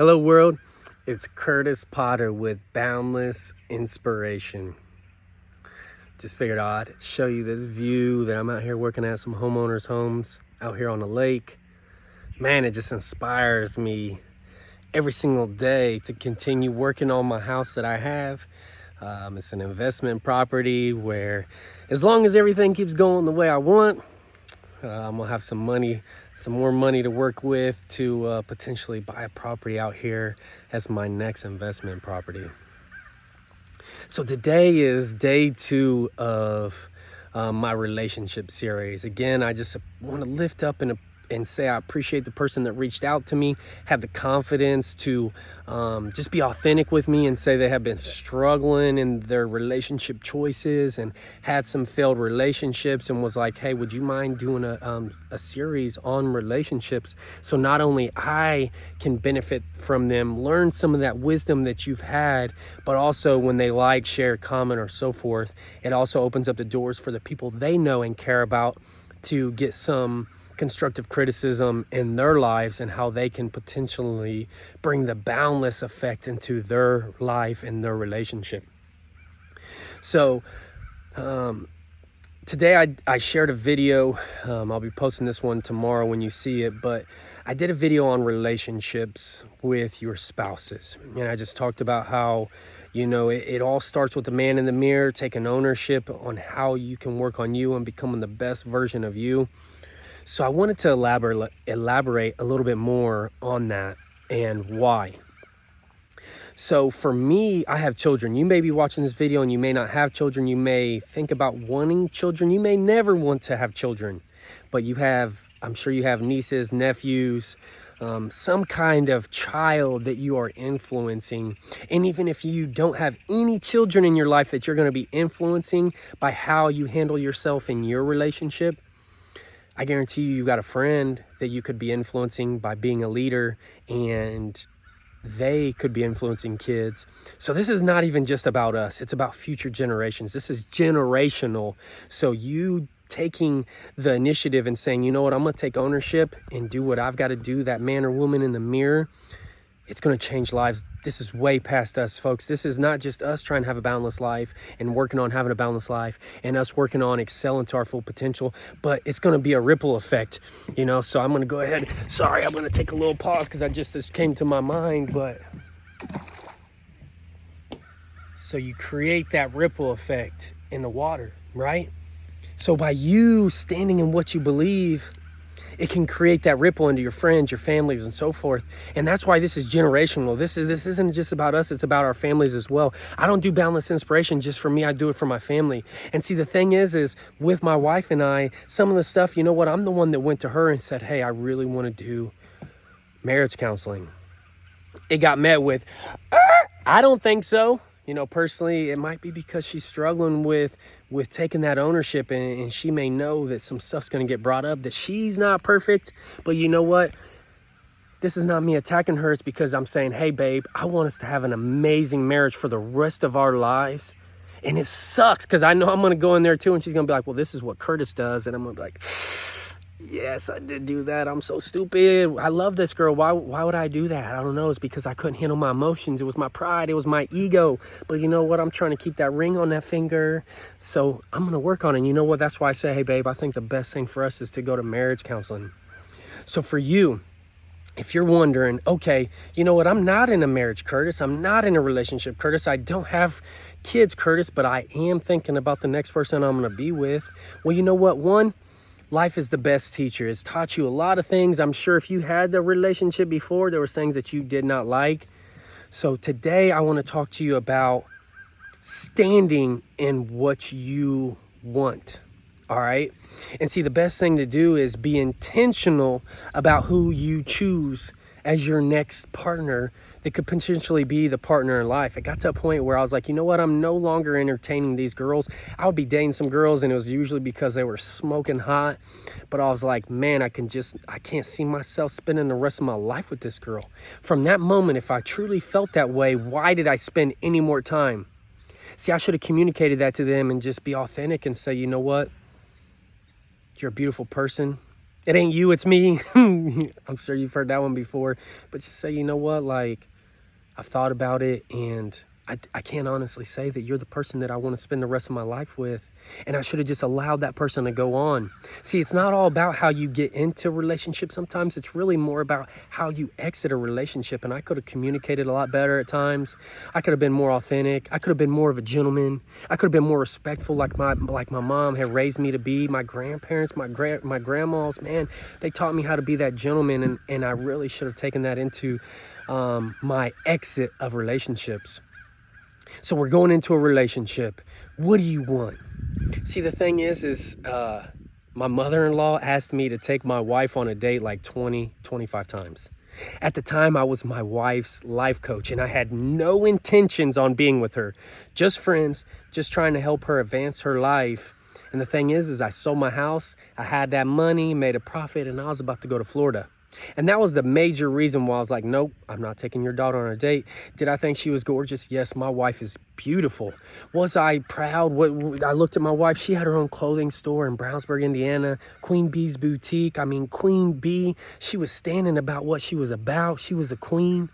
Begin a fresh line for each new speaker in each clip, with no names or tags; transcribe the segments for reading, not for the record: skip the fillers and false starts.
Hello world, it's Kurtis Potter with Boundless Inspiration. Just figured I'd show you this view that I'm out here working at some homeowners' homes out here on the lake. Man, it just inspires me every single day to continue working on my house that I have. It's an investment property where as long as everything keeps going the way I want, I'm gonna have some more money to work with to potentially buy a property out here as my next investment property. So today is day 2 of my relationship series. Again, I just want to lift up and say I appreciate the person that reached out to me, had the confidence to just be authentic with me and say they have been struggling in their relationship choices and had some failed relationships, and was like, hey, would you mind doing a series on relationships so not only I can benefit from them, learn some of that wisdom that you've had, but also when they like, share, comment, or so forth, it also opens up the doors for the people they know and care about to get some constructive criticism in their lives and how they can potentially bring the boundless effect into their life and their relationship. So today I shared a video. I'll be posting this one tomorrow when you see it, but I did a video on relationships with your spouses, and I just talked about how it all starts with the man in the mirror, taking ownership on how you can work on you and becoming the best version of you. So I wanted to elaborate a little bit more on that and why. So for me, I have children. You may be watching this video and you may not have children. You may think about wanting children. You may never want to have children, but I'm sure you have nieces, nephews, some kind of child that you are influencing. And even if you don't have any children in your life that you're going to be influencing by how you handle yourself in your relationship, I guarantee you've got a friend that you could be influencing by being a leader, and they could be influencing kids. So this is not even just about us. It's about future generations. This is generational. So you taking the initiative and saying, you know what, I'm going to take ownership and do what I've got to do, that man or woman in the mirror, it's going to change lives. This is way past us, folks. This is not just us trying to have a boundless life and working on having a boundless life and us working on excelling to our full potential, but it's going to be a ripple effect, So I'm going to go ahead. Sorry, I'm going to take a little pause because this came to my mind, but so you create that ripple effect in the water, right? So by you standing in what you believe, it can create that ripple into your friends, your families, and so forth. And that's why this is generational. This isn't just about us. It's about our families as well. I don't do Boundless Inspiration just for me. I do it for my family. And see, the thing is with my wife and I, some of the stuff, I'm the one that went to her and said, hey, I really want to do marriage counseling. It got met with, I don't think so. Personally, it might be because she's struggling with taking that ownership, and she may know that some stuff's going to get brought up, that she's not perfect. But you know what? This is not me attacking her. It's because I'm saying, hey, babe, I want us to have an amazing marriage for the rest of our lives. And it sucks because I know I'm going to go in there too, and she's going to be like, well, this is what Kurtis does. And I'm going to be like, yes, I did do that. I'm so stupid. I love this girl. Why would I do that? I don't know. It's because I couldn't handle my emotions. It was my pride. It was my ego. But you know what? I'm trying to keep that ring on that finger. So I'm going to work on it. And you know what? That's why I say, hey, babe, I think the best thing for us is to go to marriage counseling. So for you, if you're wondering, okay, you know what? I'm not in a marriage, Kurtis. I'm not in a relationship, Kurtis. I don't have kids, Kurtis, but I am thinking about the next person I'm going to be with. Well, you know what? One, life is the best teacher. It's taught you a lot of things. I'm sure if you had the relationship before, there were things that you did not like. So today I want to talk to you about standing in what you want. All right. And see, the best thing to do is be intentional about who you choose as your next partner that could potentially be the partner in life. It got to a point where I was like, you know what? I'm no longer entertaining these girls. I would be dating some girls, and it was usually because they were smoking hot. But I was like, man, I can't see myself spending the rest of my life with this girl. From that moment, if I truly felt that way, why did I spend any more time? See, I should have communicated that to them and just be authentic and say, you know what? You're a beautiful person. It ain't you, it's me. I'm sure you've heard that one before. But just say, you know what, like, I've thought about it, and I can't honestly say that you're the person that I want to spend the rest of my life with. And I should have just allowed that person to go on. See, it's not all about how you get into a relationship. Sometimes it's really more about how you exit a relationship. And I could have communicated a lot better at times. I could have been more authentic. I could have been more of a gentleman. I could have been more respectful, like my mom had raised me to be. My grandparents, my grandmas, man, they taught me how to be that gentleman. And I really should have taken that into my exit of relationships. So we're going into a relationship. What do you want? See, the thing is my mother-in-law asked me to take my wife on a date like 25 times. At the time, I was my wife's life coach, and I had no intentions on being with her. Just friends, just trying to help her advance her life. And the thing is I sold my house. I had that money, made a profit, and I was about to go to Florida. And that was the major reason why I was like, nope, I'm not taking your daughter on a date. Did I think she was gorgeous? Yes, my wife is beautiful. Was I proud? I looked at my wife. She had her own clothing store in Brownsburg, Indiana, Queen Bee's Boutique. I mean, Queen Bee, she was standing about what she was about. She was a queen.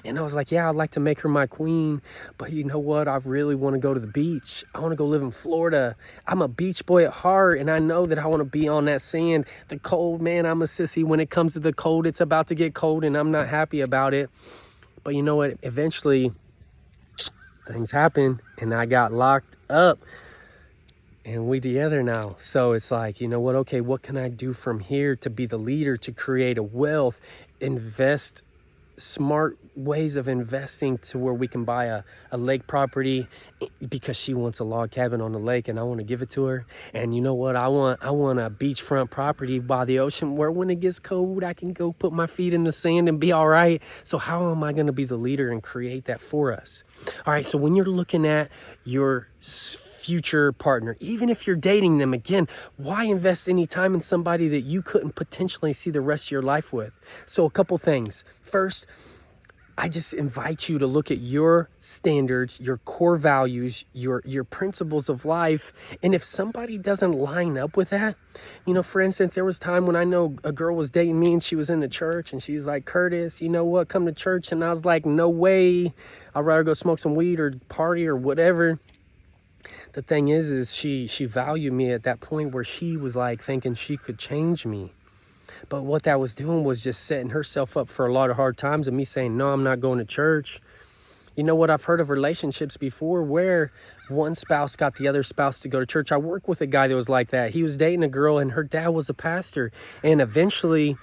And I was like, yeah, I'd like to make her my queen. But you know what? I really want to go to the beach. I want to go live in Florida. I'm a beach boy at heart. And I know that I want to be on that sand. The cold, man, I'm a sissy. When it comes to the cold, it's about to get cold and I'm not happy about it. But you know what? Eventually, things happen and I got locked up. And we together now. So it's like, you know what? Okay, what can I do from here to be the leader, to create a wealth, invest smart ways of investing to where we can buy a lake property, because she wants a log cabin on the lake and I want to give it to her. And you know what? I want a beachfront property by the ocean where when it gets cold, I can go put my feet in the sand and be all right. So how am I going to be the leader and create that for us? All right. So when you're looking at your future partner, even if you're dating them, again, why invest any time in somebody that you couldn't potentially see the rest of your life with? So a couple things. First, I just invite you to look at your standards, your core values, your principles of life. And if somebody doesn't line up with that, you know, for instance, there was time when I know a girl was dating me and she was in the church and she's like, Kurtis, you know what, come to church. And I was like, no way. I'd rather go smoke some weed or party or whatever. The thing is she valued me at that point where she was like thinking she could change me. But what that was doing was just setting herself up for a lot of hard times and me saying, no, I'm not going to church. You know what? I've heard of relationships before where one spouse got the other spouse to go to church. I worked with a guy that was like that. He was dating a girl and her dad was a pastor. And eventually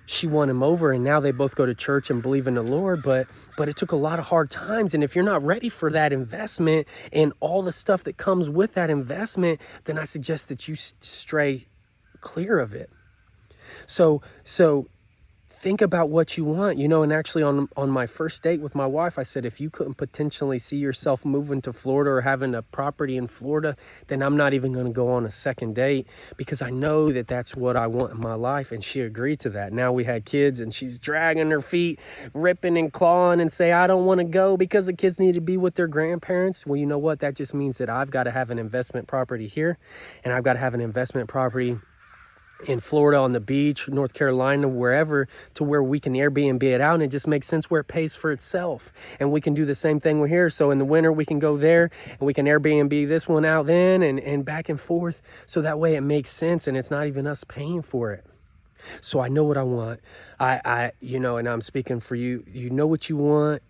she won him over and now they both go to church and believe in the Lord. But it took a lot of hard times. And if you're not ready for that investment and all the stuff that comes with that investment, then I suggest that you stray clear of it. So think about what you want, you know, and actually on my first date with my wife, I said, if you couldn't potentially see yourself moving to Florida or having a property in Florida, then I'm not even going to go on a second date, because I know that that's what I want in my life. And she agreed to that. Now we had kids and she's dragging her feet, ripping and clawing and say, I don't want to go because the kids need to be with their grandparents. Well, you know what? That just means that I've got to have an investment property here and I've got to have an investment property in Florida, on the beach, North Carolina, wherever, to where we can Airbnb it out and it just makes sense where it pays for itself. And we can do the same thing here. So in the winter, we can go there and we can Airbnb this one out then and back and forth. So that way it makes sense and it's not even us paying for it. So I know what I want. I you know, and I'm speaking for you. You know what you want.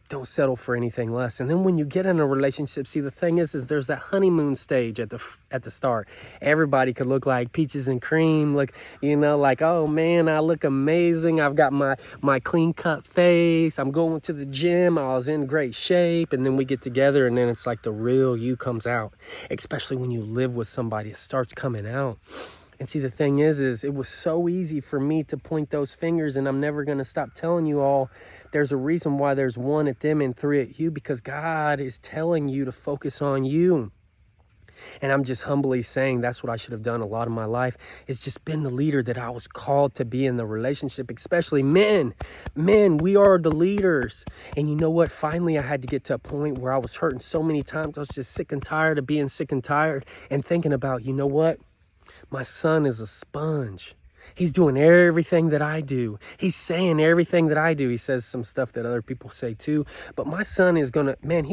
Don't settle for anything less. And then when you get in a relationship, see, the thing is there's that honeymoon stage at the start. Everybody could look like peaches and cream, look, you know, like, oh man, I look amazing. I've got my clean cut face. I'm going to the gym. I was in great shape. And then we get together and then it's like the real you comes out, especially when you live with somebody, it starts coming out. And see, the thing is it was so easy for me to point those fingers, and I'm never going to stop telling you all there's a reason why there's 1 at them and 3 at you, because God is telling you to focus on you. And I'm just humbly saying that's what I should have done a lot of my life, is just been the leader that I was called to be in the relationship, especially men. Men, we are the leaders. And you know what? Finally, I had to get to a point where I was hurting so many times. I was just sick and tired of being sick and tired and thinking about, you know what? My son is a sponge. He's doing everything that I do. He's saying everything that I do. He says some stuff that other people say too. But my son is gonna, man,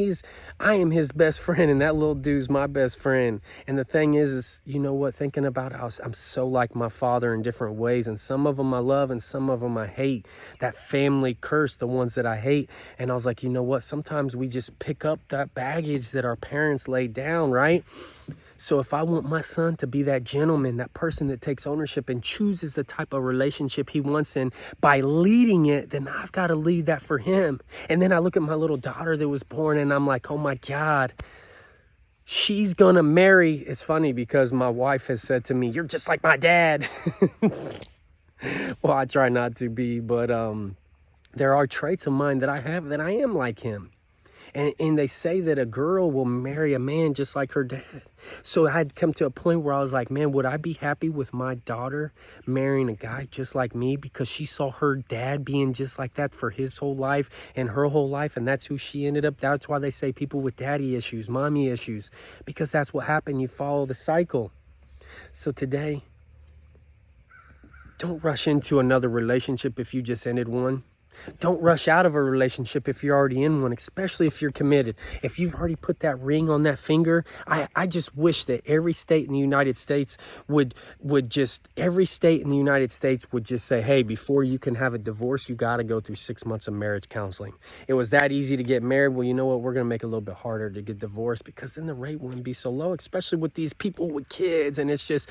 I am his best friend, and that little dude's my best friend. And the thing is you know what, thinking about it, I'm so like my father in different ways. And some of them I love and some of them I hate. That family curse, the ones that I hate. And I was like, you know what, sometimes we just pick up that baggage that our parents laid down, right? So if I want my son to be that gentleman, that person that takes ownership and chooses the type of relationship he wants in by leading it, then I've got to lead that for him. And then I look at my little daughter that was born and I'm like, oh my God, she's going to marry. It's funny because my wife has said to me, you're just like my dad. Well, I try not to be, but there are traits of mine that I have that I am like him. And they say that a girl will marry a man just like her dad. So I had come to a point where I was like, man, would I be happy with my daughter marrying a guy just like me because she saw her dad being just like that for his whole life and her whole life, and that's who she ended up? That's why they say people with daddy issues, mommy issues, because that's what happened. You follow the cycle. So today, don't rush into another relationship if you just ended one. Don't rush out of a relationship if you're already in one, especially if you're committed. If you've already put that ring on that finger, I just wish that every state in the United States would just say, hey, before you can have a divorce, you got to go through 6 months of marriage counseling. It was that easy to get married. Well, you know what? We're going to make it a little bit harder to get divorced because then the rate wouldn't be so low, especially with these people with kids. And it's just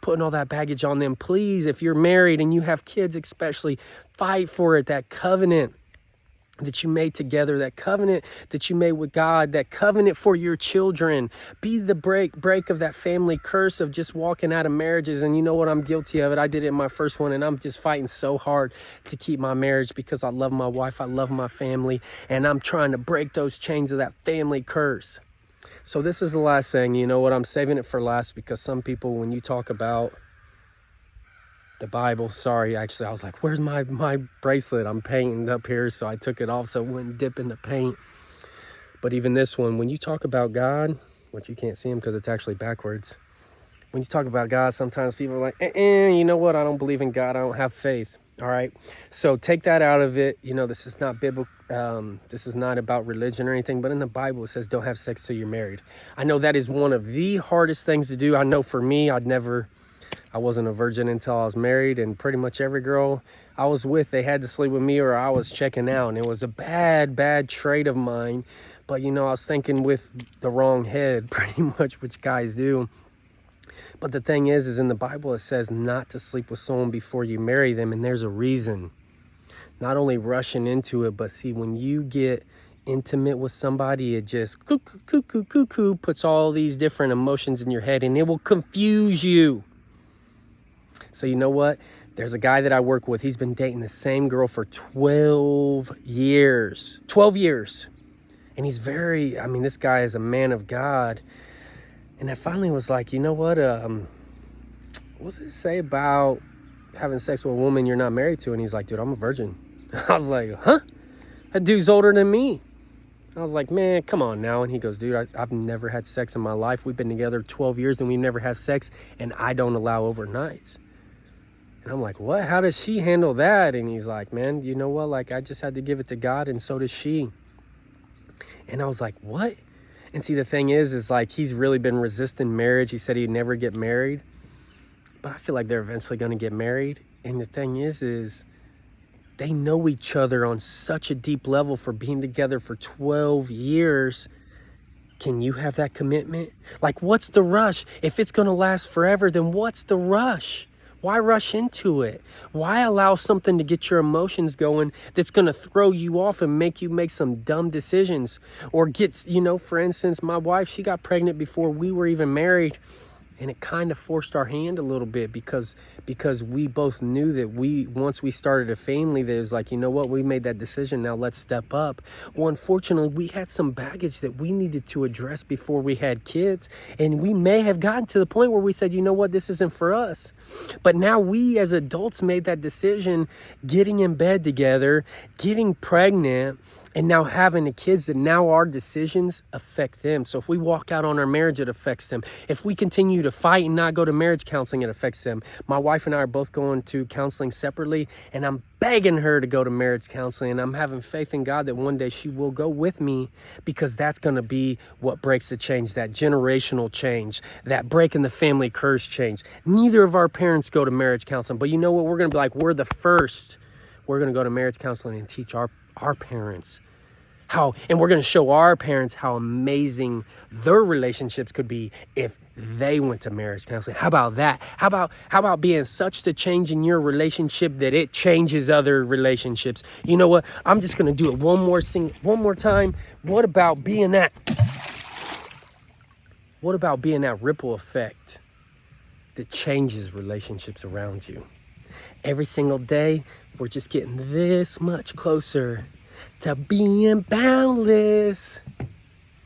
putting all that baggage on them. Please, if you're married and you have kids, especially, fight for it. That covenant that you made together, that covenant that you made with God, that covenant for your children. Be the break of that family curse of just walking out of marriages. And you know what? I'm guilty of it. I did it in my first one, and I'm just fighting so hard to keep my marriage because I love my wife, I love my family, and I'm trying to break those chains of that family curse. So this is the last thing. You know what? I'm saving it for last because some people, when you talk about the Bible, sorry, actually, I was like, where's my bracelet? I'm painting up here, so I took it off so it wouldn't dip in the paint. But even this one, when you talk about God, which you can't see him because it's actually backwards. When you talk about God, sometimes people are like, you know what? I don't believe in God. I don't have faith. All right. So take that out of it. You know, this is not biblical. This is not about religion or anything, but in the Bible, it says don't have sex till you're married. I know that is one of the hardest things to do. I know for me, I wasn't a virgin until I was married, and pretty much every girl I was with, they had to sleep with me or I was checking out. And it was a bad trait of mine. But, you know, I was thinking with the wrong head, pretty much, which guys do. But the thing is in the Bible, it says not to sleep with someone before you marry them. And there's a reason. Not only rushing into it, but see, when you get intimate with somebody, it just cuckoo, puts all these different emotions in your head, and it will confuse you. So you know what? There's a guy that I work with. He's been dating the same girl for 12 years. 12 years. And he's this guy is a man of God. And I finally was like, you know what? What does it say about having sex with a woman you're not married to? And he's like, dude, I'm a virgin. I was like, huh? That dude's older than me. I was like, man, come on now. And he goes, dude, I've never had sex in my life. We've been together 12 years and we never have sex. And I don't allow overnights. And I'm like, what? How does she handle that? And he's like, man, you know what? Like, I just had to give it to God, and so does she. And I was like, what? And see, the thing is like, he's really been resisting marriage. He said he'd never get married. But I feel like they're eventually going to get married. And the thing is they know each other on such a deep level for being together for 12 years. Can you have that commitment? Like, what's the rush? If it's going to last forever, then what's the rush? Why rush into it? Why allow something to get your emotions going that's going to throw you off and make you make some dumb decisions? Or gets, for instance, my wife, she got pregnant before we were even married. And it kind of forced our hand a little bit because we both knew that once we started a family, that it was like, you know what, we made that decision, now let's step up. Well, unfortunately, we had some baggage that we needed to address before we had kids. And we may have gotten to the point where we said, you know what, this isn't for us. But now we as adults made that decision, getting in bed together, getting pregnant, And now having the kids, that now our decisions affect them. So if we walk out on our marriage, it affects them. If we continue to fight and not go to marriage counseling, it affects them. My wife and I are both going to counseling separately, and I'm begging her to go to marriage counseling. And I'm having faith in God that one day she will go with me, because that's going to be what breaks the change, that generational change, that breaking the family curse change. Neither of our parents go to marriage counseling, but you know what? We're going to be like, we're the first. We're going to go to marriage counseling and teach our parents how, and we're going to show our parents how amazing their relationships could be if they went to marriage counseling. How about that? How about being such the change in your relationship that it changes other relationships? You know what? I'm just going to do it one more time. What about being that ripple effect that changes relationships around you? Every single day, we're just getting this much closer to being boundless,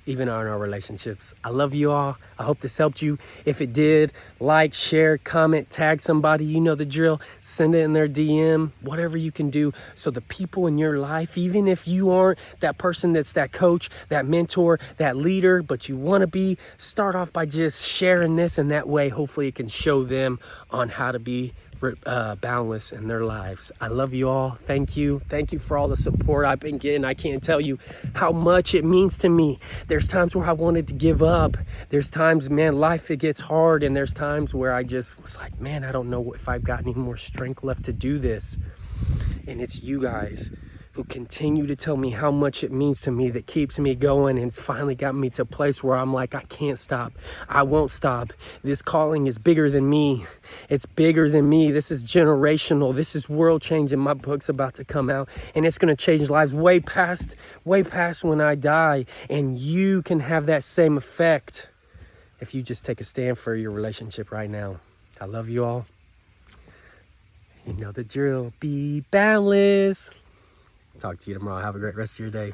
even on our relationships. I love you all. I hope this helped you. If it did, like, share, comment, tag somebody. You know the drill. Send it in their DM, whatever you can do, so the people in your life, even if you aren't that person that's that coach, that mentor, that leader, but you want to be, start off by just sharing this, and that way hopefully it can show them on how to be boundless in their lives. I love you all. Thank you for all the support I've been getting. I can't tell you how much it means to me. There's times where I wanted to give up. There's times, man, life, it gets hard, and there's times where I just was like, man, I don't know if I've got any more strength left to do this. And it's you guys who continue to tell me how much it means to me that keeps me going, and it's finally got me to a place where I'm like, I can't stop. I won't stop. This calling is bigger than me. It's bigger than me. This is generational. This is world changing. My book's about to come out, and it's going to change lives way past when I die. And you can have that same effect if you just take a stand for your relationship right now. I love you all. You know the drill. Be boundless. Talk to you tomorrow. Have a great rest of your day.